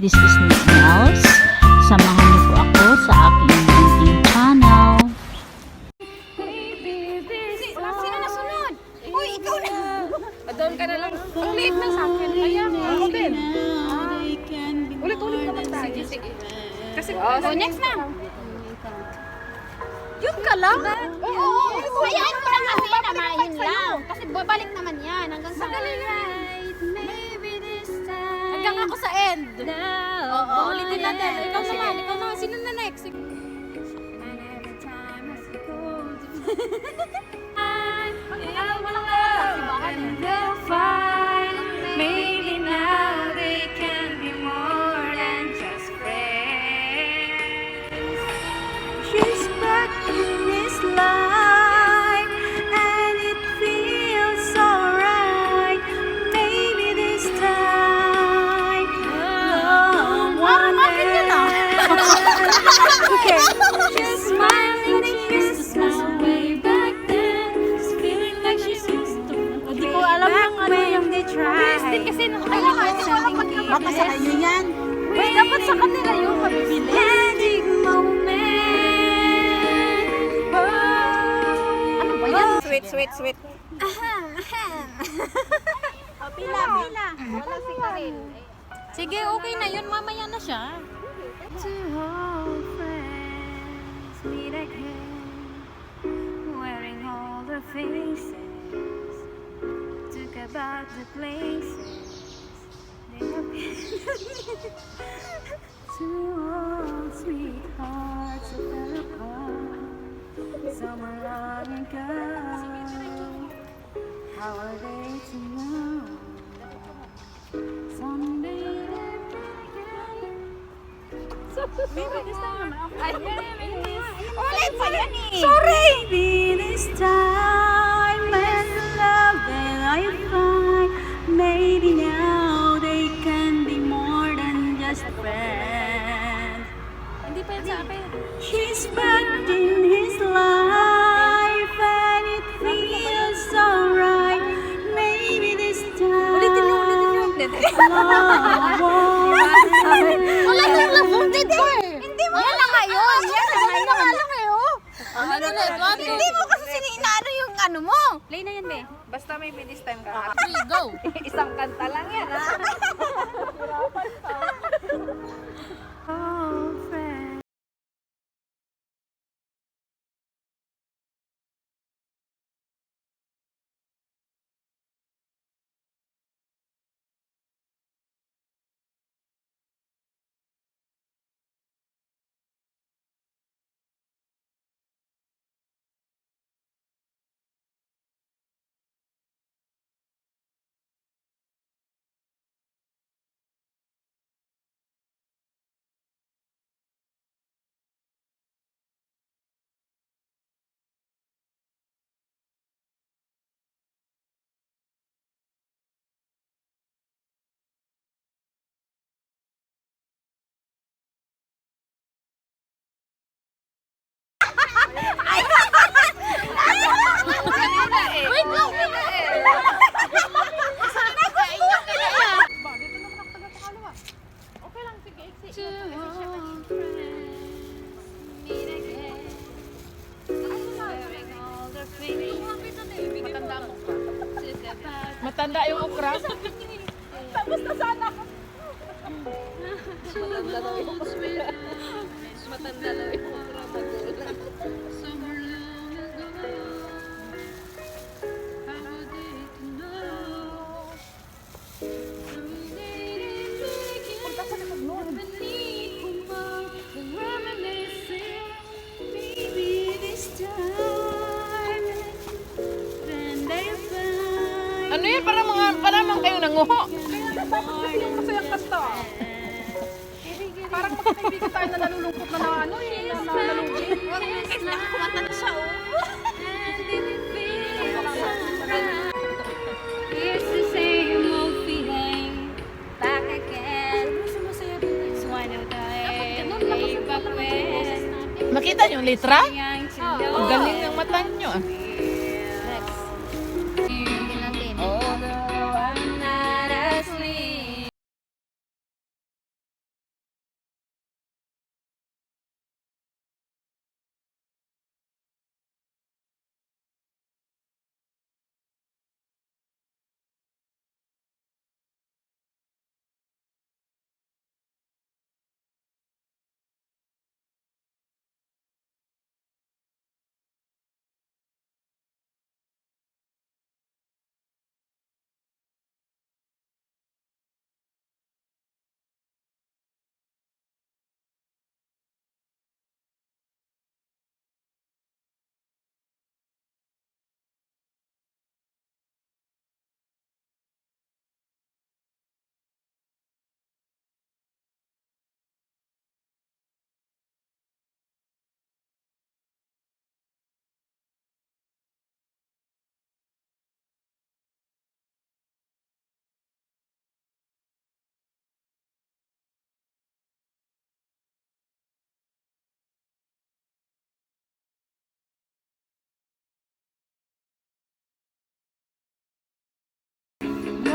This is Nels. Samahan niyo po ako sa aking munting channel. Sino na sunod? Uy, ikaw na! Doon ka na lang. Ang liit na sa akin. Ayan, ako din. Ulit-ulit naman tayo. Sige. Kasi, next na. Yun ka lang? Oo. Hayaan mo lang kasi namahin lang. Kasi babalik naman yan. Hanggang sa... Hanggang ako sa end. Oo, ulitin natin. Ikaw naman. Ikaw naman. Sino na next? Maybe now they can be more than just friends. She's back in his life and it feels alright. Maybe this time no one else. She's smiling, she used to smile way back then. She's feeling like she's used to. Hindi ko alam yung ano yung Try. kasi nakakalimutan. Baka sa kanyo yan. Wait, dapat sa kanila yung mabibili. Magic moment. Ano ba yan? Sweet. Pila. Wala si Karin. Sige, okay na yun. Mamaya na siya. Two old friends meet again, wearing all the faces, talk about the places they have been. Two old sweethearts who fell apart somewhere long ago. How are they to know? Someday they'll meet again. Ulit pa yan eh. Sorry! Maybe this time when the love that I find, maybe now they can be more than just friends. Hindi pa yan sa akin. She's back in his life and it feels alright. Maybe this time Ulitin mo. love won't Wala na yung labunted ko eh. Hindi mo. Yan lang ngayon. Yan lang ngayon. Hindi mo kasi sinaano yung ano mo. Play na yan, be. Basta may bilis time ka. 3, go. Isang kanta lang yan, ha? old friends. Wait lang. Okay lang, sige. Two old friends meet again. Wearing all the faces. Matanda mo. Matanda yung okra. Tapos na sana. Matanda daw yung okra. Matanda daw yung okra. Magulang. Somewhere long ago, how were they to know? Someday they'll meet again beneath the moon, reminiscing. Maybe this time, then they'll find. Ano yan? Parang kayong nanguho. Masayang kanta. Parang magkakaibigan tayo na nalulungkot na ano eh. Nalulungkot. Guys, nakakumata na siya, oh. It's the same old feeling back again. It's one of the back when Makita yung litra? young to know. Ang galing ng mata nyo, ah.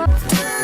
do